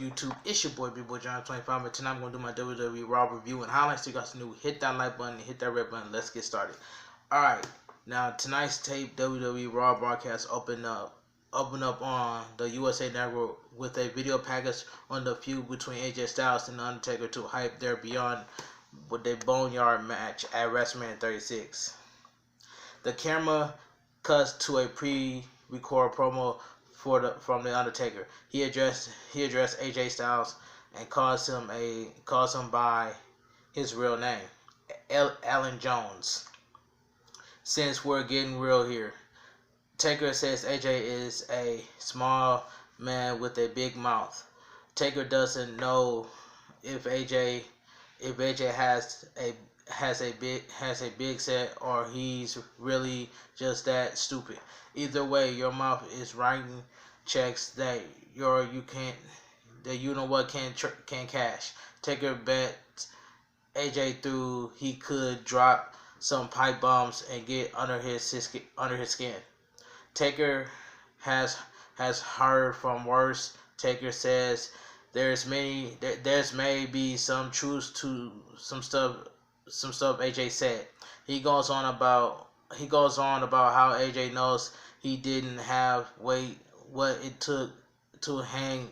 YouTube? It's your boy, Big Boy John 25, and tonight I'm going to do my WWE Raw review and highlights. So you guys new, hit that like button, hit that red button. Let's get started. Alright, now tonight's tape WWE Raw broadcast opened up on the USA Network with a video package on the feud between AJ Styles and The Undertaker to hype their Beyond with a Boneyard match at WrestleMania 36. The camera cuts to a pre-recorded promo from The Undertaker. He addressed AJ Styles and calls him by his real name, Alan Jones. Since we're getting real here, Taker says AJ is a small man with a big mouth. Taker doesn't know if AJ has a big set or he's really just that stupid. Either way, your mouth is writing checks that you know what can cash. Taker bet AJ through he could drop some pipe bombs and get under his skin. Taker has heard from worse. Taker says there's may be some truth to some stuff AJ said. He goes on about how AJ knows he didn't have what it took to hang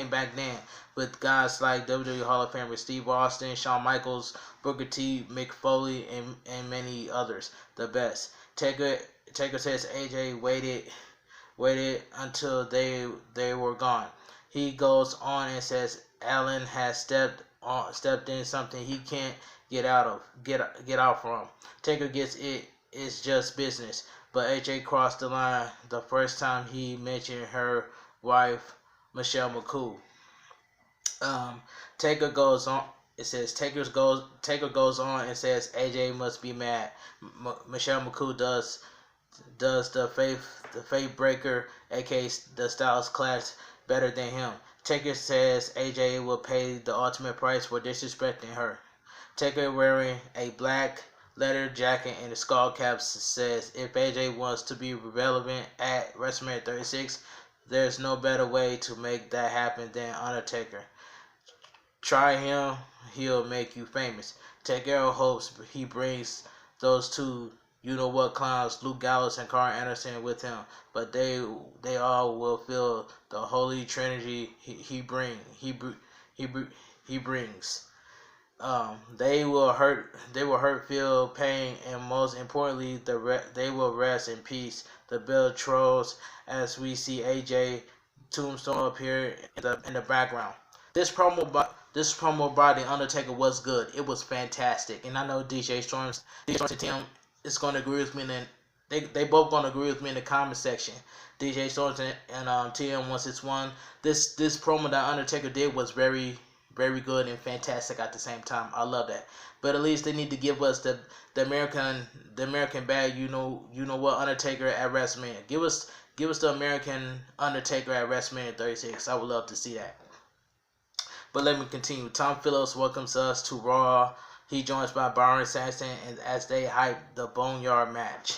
back then with guys like WWE Hall of Famer Steve Austin, Shawn Michaels, Booker T, Mick Foley, and many others. The best. Taker says AJ waited until they were gone. He goes on and says Allen has stepped in something he can't get out from. Taker gets it. It's just business. But AJ crossed the line the first time he mentioned her wife, Michelle McCool. Taker goes on. It says Taker goes on and says AJ must be mad. Michelle McCool does the faith breaker, aka the Styles Clash, better than him. Taker says AJ will pay the ultimate price for disrespecting her. Taker, wearing a black leather jacket and a skull cap, says if AJ wants to be relevant at WrestleMania 36, there's no better way to make that happen than Undertaker. Try him, he'll make you famous. Taker hopes he brings those two you-know-what clowns, Luke Gallows and Carl Anderson, with him, but they all will feel the holy trinity he brings. They will hurt, feel pain, and most importantly, they will rest in peace. The bell trolls as we see AJ Tombstone appear in the background. This promo by The Undertaker was good. It was fantastic, and I know DJ Storms and Tim is going to agree with me. And they both going to agree with me in the comment section. DJ Storms and TM161. This promo that Undertaker did was very, very good and fantastic at the same time. I love that. But at least they need to give us the American bad, you know what, Undertaker at WrestleMania. Give us the American Undertaker at WrestleMania 36. I would love to see that. But let me continue. Tom Phillips welcomes us to Raw. He joins by Byron Saxton and as they hype the Boneyard match.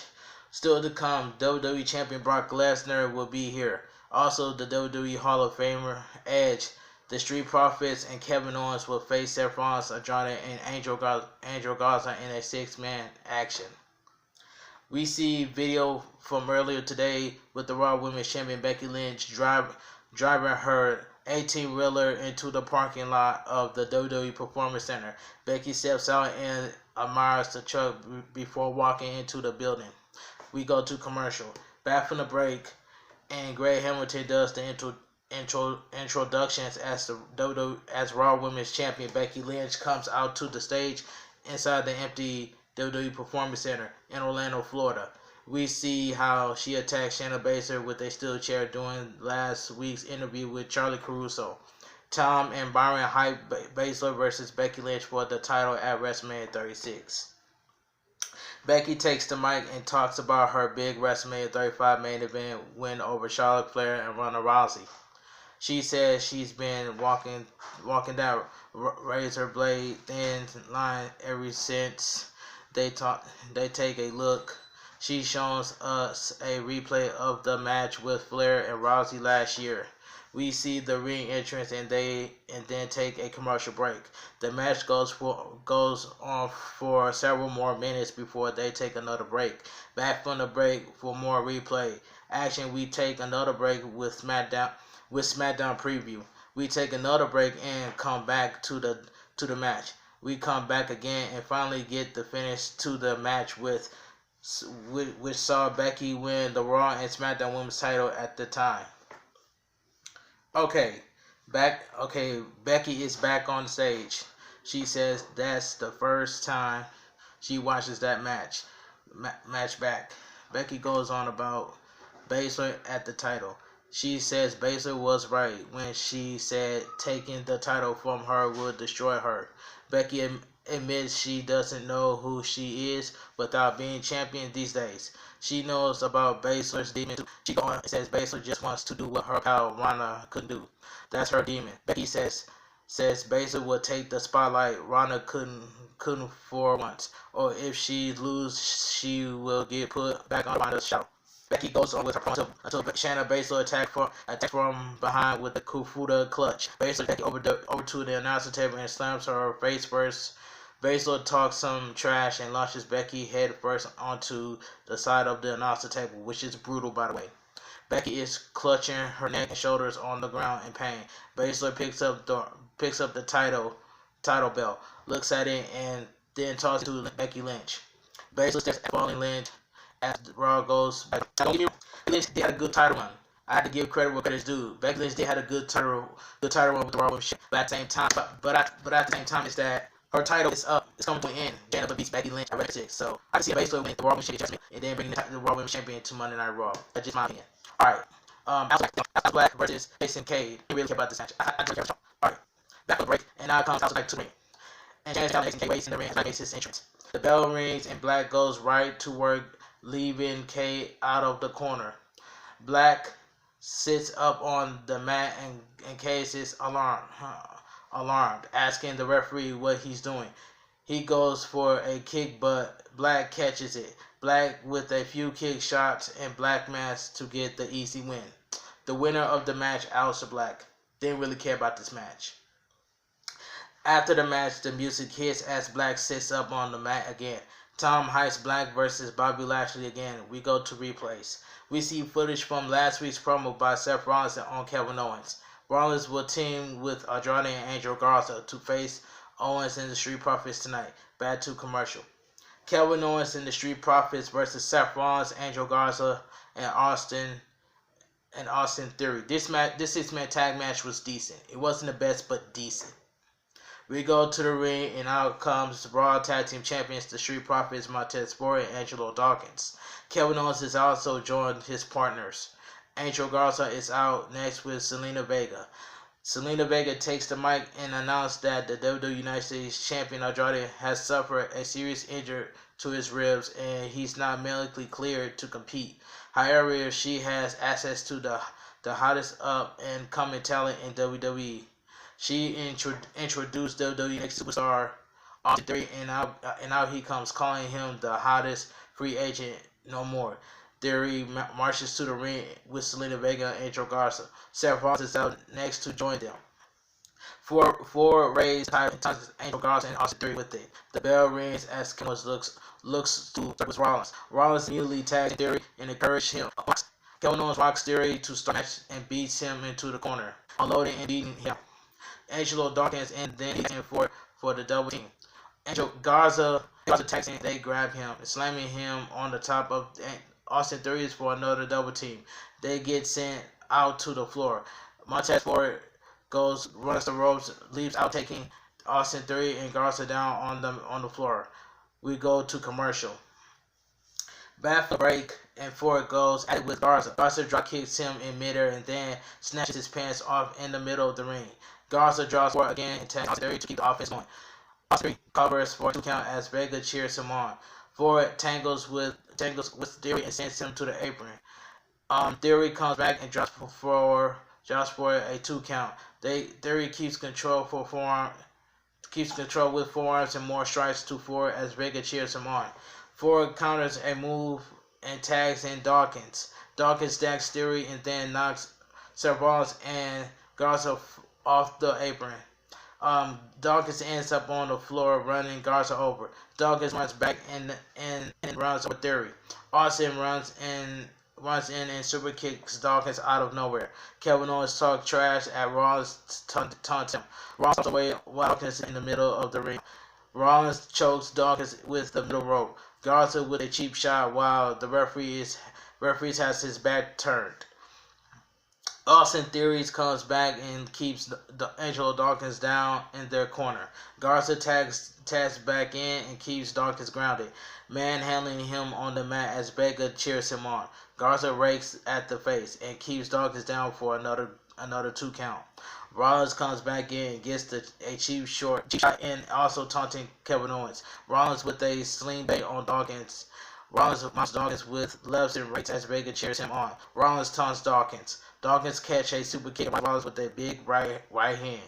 Still to come, WWE Champion Brock Lesnar will be here. Also, the WWE Hall of Famer Edge, the Street Profits, and Kevin Owens will face Seth Rollins, Andrade, and Angel Garza in a six-man action. We see video from earlier today with the Raw Women's Champion Becky Lynch driving her 18-wheeler into the parking lot of the WWE Performance Center. Becky steps out and admires the truck before walking into the building. We go to commercial. Back from the break, and Greg Hamilton does the introductions as Raw Women's Champion. Becky Lynch comes out to the stage inside the empty WWE Performance Center in Orlando, Florida. We see how she attacked Shayna Baszler with a steel chair during last week's interview with Charlie Caruso. Tom and Byron hype Baszler versus Becky Lynch for the title at WrestleMania 36. Becky takes the mic and talks about her big WrestleMania 35 main event win over Charlotte Flair and Ronda Rousey. She says she's been walking that razor blade thin line ever since they take a look. She shows us a replay of the match with Flair and Rousey last year. We see the ring entrance and then take a commercial break. The match goes on for several more minutes before they take another break. Back from the break for more replay action. We take another break with SmackDown preview. We take another break and come back to the match. We come back again and finally get the finish to the match which saw Becky win the Raw and SmackDown Women's title at the time. Okay, Becky is back on stage. She says that's the first time she watches that match back. Becky goes on about Baszler at the title. She says Baszler was right when she said taking the title from her would destroy her. Becky admits she doesn't know who she is without being champion these days. She knows about Baszler's demon too. She goes on and says Baszler just wants to do what her pal Ronda couldn't do. That's her demon. Becky says Baszler would take the spotlight Ronda couldn't for once. Or if she loses, she will get put back on Ronda's shadow. Becky goes on with her promo until Shayna Baszler attacks from behind with the Kufuda clutch. Baszler takes over to the announcer table and slams her face first. Baszler talks some trash and launches Becky head first onto the side of the announcer table, which is brutal, by the way. Becky is clutching her neck and shoulders on the ground in pain. Baszler picks up the title belt, looks at it, and then tosses it to Becky Lynch. Baszler steps at Falling Lynch as Raw goes back. Don't get me wrong, Lynch did have a good title run. I had to give credit where credit's due. Becky Lynch did have a good title run with the Raw Women's. But at the same time, it's that her title is up. It's coming to an end. Shayna beats Becky Lynch at Raw 6. So I can see Baszler winning the Raw Women's Championship and then bringing the Raw Women's Champion to Monday Night Raw. That's just my opinion. All right. House Black versus Jason Cade. I really care about this match. I really care about it. All right. Back on the break, and now comes House Black to the ring. And Jason Cade waits in the ring as Black makes his entrance. The bell rings and Black goes right to work, leaving Cade out of the corner. Black sits up on the mat and Cade is alarmed, asking the referee what he's doing. He goes for a kick, but Black catches it. Black with a few kick shots and Black mask to get the easy win. The winner of the match, Aleister Black. Didn't really care about this match. After the match, the music hits as Black sits up on the mat again. Tom Heights Black versus Bobby Lashley again. We go to replays. We see footage from last week's promo by Seth Rollins on Kevin Owens. Rollins will team with Andrade and Angel Garza to face Owens and the Street Profits tonight. Back to commercial. Kevin Owens and the Street Profits versus Seth Rollins, Angel Garza, and Austin Theory. This 6-man tag match was decent. It wasn't the best, but decent. We go to the ring, and out comes Raw Tag Team Champions, the Street Profits, Montez Ford and Angelo Dawkins. Kevin Owens has also joined his partners. Angel Garza is out next with Zelina Vega. Zelina Vega takes the mic and announced that the WWE United States Champion Andrade has suffered a serious injury to his ribs and he's not medically cleared to compete. However, she has access to the hottest up and coming talent in WWE. She introduced WWE next superstar Austin Theory, and now he comes, calling him the hottest free agent no more. Theory marches to the ring with Zelina Vega and Angel Garza. Seth Rollins is out next to join them. Four raised touches Angel Garza and Austin Theory with it. The bell rings as Kevin looks to with Rollins. Rollins immediately tags Theory and encourages him. Kevin Owens rocks Theory to start match and beats him into the corner, unloading and beating him. Angelo Dawkins and then he's in for the double team. Angel Garza attacks and they grab him, slamming him on the top of Austin Theory for another double team. They get sent out to the floor. Montez Ford runs the ropes, leaves out, taking Austin Theory and Garza down on the floor. We go to commercial. Back for the break, and Ford goes at it with Garza. Garza drop kicks him in midair and then snatches his pants off in the middle of the ring. Garza draws Ford again and tags Austin Theory to keep the offense going. Austin Theory covers for 2 count as Vega cheers him on. Ford tangles with Theory and sends him to the apron. Theory comes back and drops for a 2 count. Theory keeps control with forearms and more strikes to Ford as Vega cheers him on. Ford counters a move and tags in Dawkins. Dawkins stacks Theory and then knocks Seth Rollins and Garza off the apron. Dawkins ends up on the floor running Garza over. Dawkins runs back and runs over Theory. Austin runs in and super kicks Dawkins out of nowhere. Kevin Owens talks trash at Rollins, taunts him. Rollins away while Dawkins in the middle of the ring. Rollins chokes Dawkins with the middle rope. Garza with a cheap shot while the referee has his back turned. Austin Theories comes back and keeps Angelo Dawkins down in their corner. Garza tags back in and keeps Dawkins grounded, manhandling him on the mat as Vega cheers him on. Garza rakes at the face and keeps Dawkins down for another 2 count. Rollins comes back in and gets a cheap shot and also taunting Kevin Owens. Rollins with a sling bait on Dawkins. Rollins mounts Dawkins with lefts and rights as Vega cheers him on. Rollins taunts Dawkins. Dawkins catch a super kick by Rollins with a big right hand.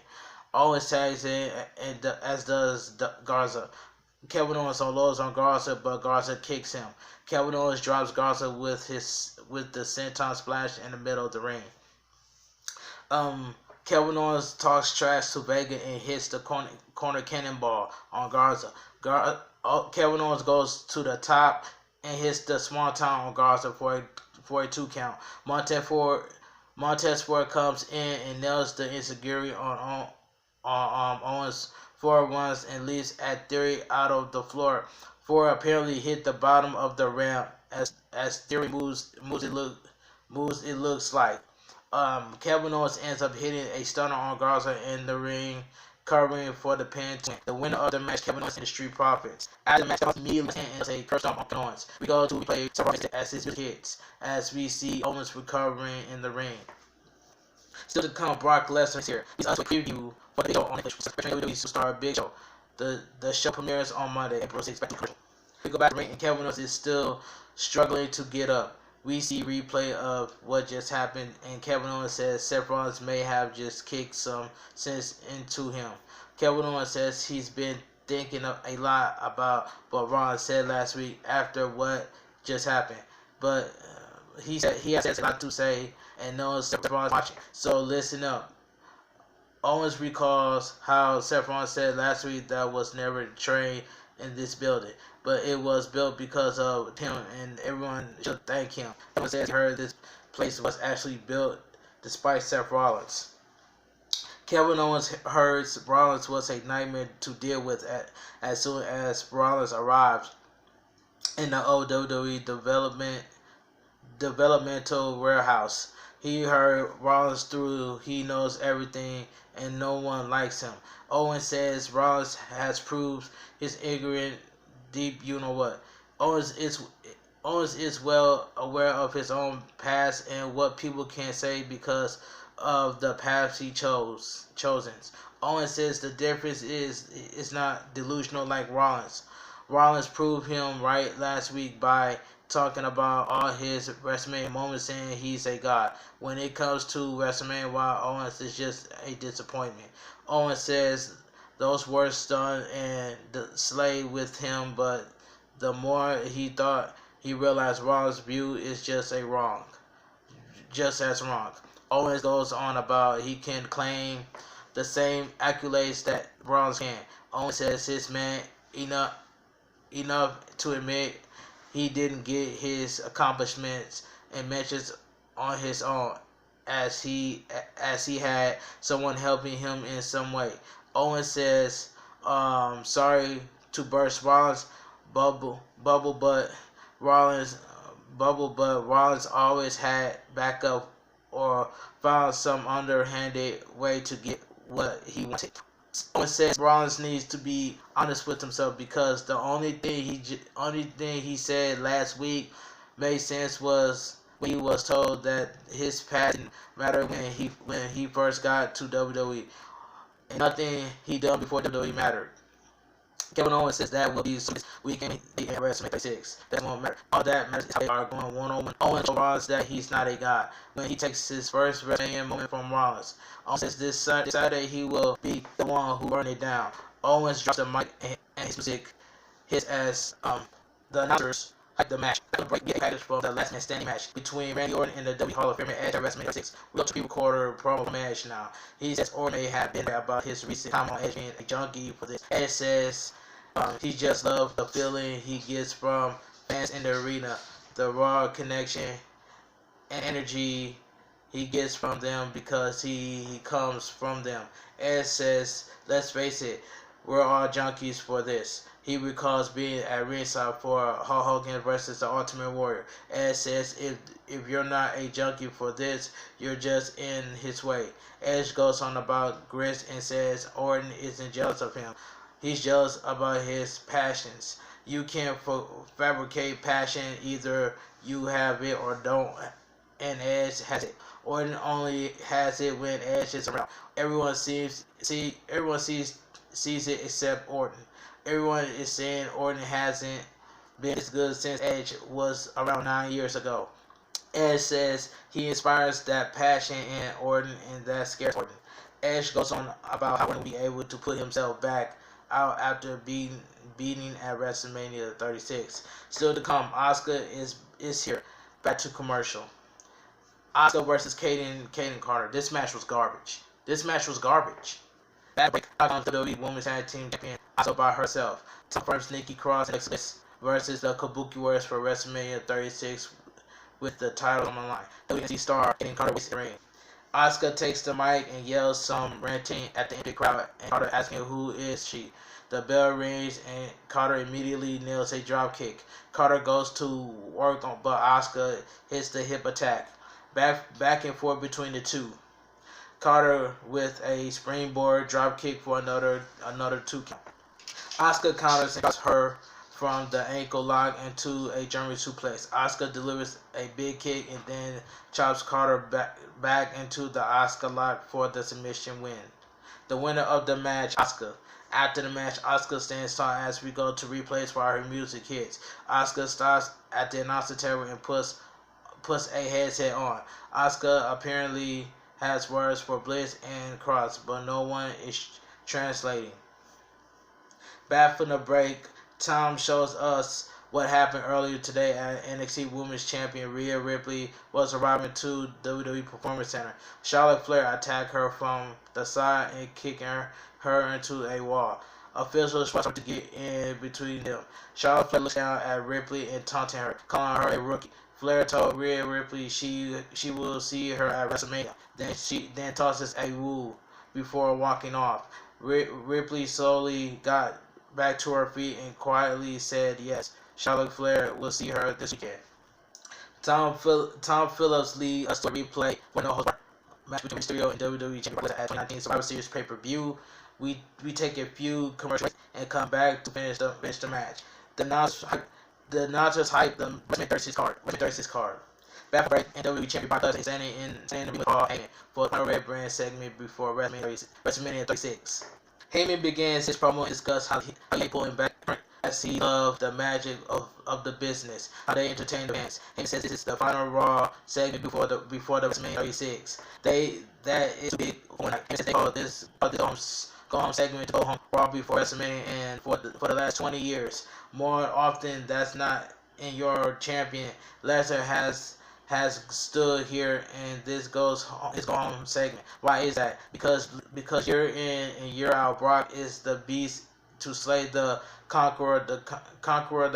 Owens tags in, and as does Garza. Kevin Owens unloads on Garza, but Garza kicks him. Kevin Owens drops Garza with the senton splash in the middle of the ring. Kevin Owens talks trash to Vega and hits the corner cannonball on Garza. Kevin Owens goes to the top and hits the swanton on Garza for a 2 count. Montez Ford comes in and nails the enziguri on Owens 4-1 and leaves at Theory out of the floor. Ford apparently hit the bottom of the ramp as Theory moves. It looks like. Kevin Owens ends up hitting a stunner on Garza in the ring, covering for the pin. The winner of the match, Kevin Owens and the Street Profits. After the match, Kevin Owens immediately a curse on Kevin Owens. We go to replay as his hits, as we see Owens recovering in the ring. Still to come, Brock Lesnar here. He's also a preview for the Big Show on WWE Superstar Big Show. The show premieres on Monday, April 6th. We go back to the ring, and Kevin Owens is still struggling to get up. We see replay of what just happened, and Kevin Owens says Seth Rollins may have just kicked some sense into him. Kevin Owens says he's been thinking a lot about what Rollins said last week after what just happened, but he said he has a lot to say and knows Seth Rollins watching. So listen up. Owens recalls how Seth Rollins said last week that was never trained in this building, but it was built because of him, and everyone should thank him. Owens says he heard this place was actually built despite Seth Rollins. Kevin Owens heard Rollins was a nightmare to deal with as soon as Rollins arrived in the old WWE developmental warehouse. He heard Rollins through he knows everything and no one likes him. Owens says Rollins has proved his ignorant deep you know what. Owens is well aware of his own past and what people can say because of the path he chosen. Owens says the difference is not delusional like Rollins. Rollins proved him right last week by talking about all his WrestleMania moments, saying he's a god. When it comes to WrestleMania, while Owens is just a disappointment. Owens says those words stunned and slayed with him, but the more he thought, he realized Rollins' view is just as wrong. Owens goes on about he can claim the same accolades that Rollins can. Owens says his man enough to admit he didn't get his accomplishments and mentions on his own, as he had someone helping him in some way. Owens says, sorry to burst Rollins' bubble, but Rollins always had backup or found some underhanded way to get what he wanted. Owens says Rollins needs to be honest with himself because the only thing he said last week made sense was when he was told that his past didn't matter when he first got to WWE, and nothing he done before WWE mattered. Kevin Owens says that will be this weekend in WrestleMania 36. That won't matter. All that matters is how they are going one-on-one. Owens told Rollins that he's not a god when he takes his first WrestleMania moment from Rollins. Owens says this Saturday he will be the one who burned it down. Owens drops the mic and his music hits as the announcers the match. The break get package from the last man standing match between Randy Orton and the WWE Hall of Famer Edge at WrestleMania 6. We go to pre-recorder promo match now. He says Orton may have been there about his recent time on Edge being a junkie for this. Edge says he just loves the feeling he gets from fans in the arena, the raw connection and energy he gets from them because he comes from them. Edge says, let's face it, we're all junkies for this. He recalls being at ringside for Hulk Hogan versus the Ultimate Warrior. Edge says, if you're not a junkie for this, you're just in his way. Edge goes on about Grit and says Orton isn't jealous of him. He's jealous about his passions. You can't fabricate passion. Either you have it or don't, and Edge has it. Orton only has it when Edge is around. Everyone sees it except Orton. Everyone is saying Orton hasn't been as good since Edge was around 9 years ago. Edge says he inspires that passion in Orton, and that scares Orton. Edge goes on about how Orton will be able to put himself back out after beating at WrestleMania 36. Still to come, Asuka is here. Back to commercial. Asuka versus Kaden Carter. This match was garbage. Bad break. WWE Women's Tag Team Champion Asuka by herself. Top first Nikki Cross and Alexa Bliss versus the Kabuki Warriors for WrestleMania 36 with the title on the line. WNC star Kaden Carter was in the ring. Asuka takes the mic and yells some ranting at the empty crowd, and Carter asking who is she. The bell rings and Carter immediately nails a drop kick. Carter goes to work on, but Asuka hits the hip attack. Back and forth between the two. Carter with a springboard drop kick for another 2 count. Asuka counters and drops her from the ankle lock into a German suplex. Asuka delivers a big kick and then chops Carter back into the Asuka lock for the submission win. The winner of the match, Asuka. After the match, Asuka stands tall as we go to replays while her music hits. Asuka stops at the announcer table and puts a headset on. Asuka apparently has words for Bliss and Cross, but no one is translating. Back from the break, Tom shows us what happened earlier today at NXT Women's Champion Rhea Ripley was arriving to WWE Performance Center. Charlotte Flair attacked her from the side and kicking her into a wall. Officials rush to get in between them. Charlotte Flair looks down at Ripley and taunting her, calling her a rookie. Flair told Rhea Ripley she will see her at WrestleMania. Then tosses a woo before walking off. Ripley slowly got back to her feet and quietly said yes. Charlotte Flair will see her this weekend. Tom Phillips leads us to a replay for no host match between Mysterio and WWE Champion at 2019 Survivor Series pay-per-view. We take a few commercials and come back to finish the match. The announcers hype the WrestleMania 36 card. Back for break, and WWE Champion Brock Lesnar is standing in the ring with Paul Heyman for the Red Brand segment before WrestleMania 36. Heyman begins his promo and discusses how he pulling back as he loved the magic of the business, how they entertain the fans. Heyman says this is the final Raw segment before the WrestleMania 36. That is big for night. Heyman says they call this go home segment to go home Raw before WrestleMania, and for the last 20 years. More often that's not in your champion. Lesnar has stood here and this goes home segment. Why is that? Because year in and year out, Brock is the beast to slay the conqueror, the conqueror,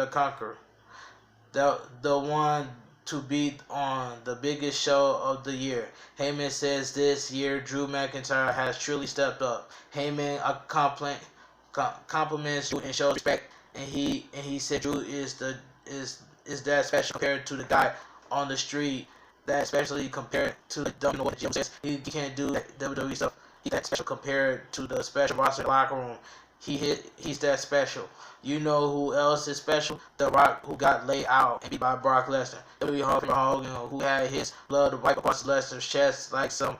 the one to beat on the biggest show of the year. Heyman says this year Drew McIntyre has truly stepped up. Heyman compliments Drew and shows respect, and he said Drew is that special compared to the guy on the street, that especially compared to the you know what Jim says. He can't do that WWE stuff. He's that special compared to the special roster locker room. He's that special. You know who else is special? The Rock, who got laid out and beat by Brock Lesnar. WWE Hall of Famer Hogan, who had his blood wipe across Lesnar's chest like some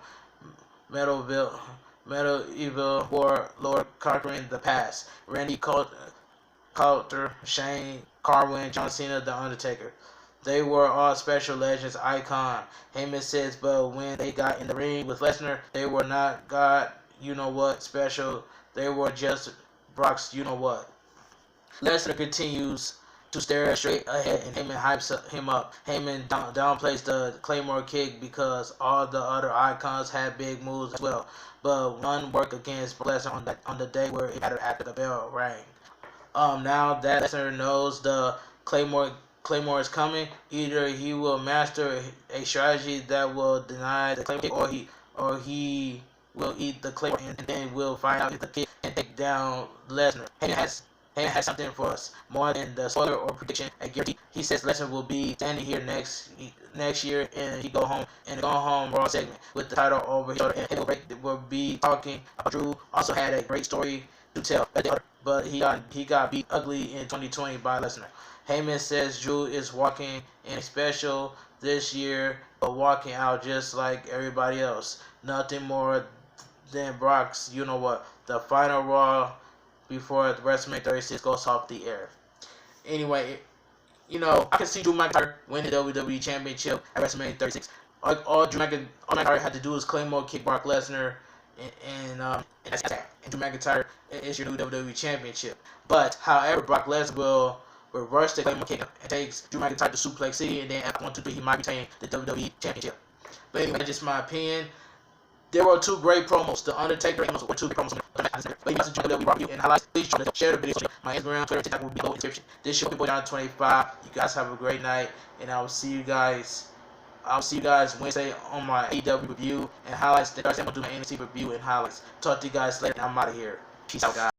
medieval warlord conquering the past. Randy Coulter, Shane, Carwin, John Cena, The Undertaker. They were all special legends, icon. Heyman says, but when they got in the ring with Lesnar, they were not God, you know what, special. They were just Brock's, you know what. Lesnar continues to stare straight ahead, and Heyman hypes him up. Heyman downplays the Claymore kick because all the other icons had big moves as well, but one worked against Brock Lesnar on the day where it mattered after the bell rang. Now that Lesnar knows the Claymore is coming, either he will master a strategy that will deny the Claymore kick, or he will eat the Claymore, and then we'll find out if the kick can take down Lesnar. Heyman has something for us, more than the spoiler or prediction, a guarantee. He says Lesnar will be standing here next year, and he go home in the Go Home Raw segment with the title over his shoulder, and Heyman will be talking about Drew. Also had a great story to tell, but he got beat ugly in 2020 by Lesnar. Heyman says Drew is walking in a special this year, but walking out just like everybody else. Nothing more than Brock's, you know what, the final Raw before the WrestleMania 36 goes off the air. Anyway, I can see Drew McIntyre win the WWE Championship at WrestleMania 36. All Drew McIntyre had to do is Claymore kick Brock Lesnar, and that's that. And Drew McIntyre is your new WWE Championship. But however, Brock Lesnar will reverse the Claymore kick and takes Drew McIntyre to Suplex City, and then after 1, 2, 3, he might retain the WWE Championship. But anyway, that's just my opinion. There were 2 great promos. The Undertaker and were 2 great promos. But if you must enjoy the WWE Raw review and highlights, please share the video. My Instagram, Twitter, TikTok will be below in the description. This show people down 25. You guys have a great night, and I will see you guys. I'll see you guys Wednesday on my AEW review and highlights. Thursday I'm gonna do my NXT review and highlights. Talk to you guys later. I'm out of here. Peace out, guys.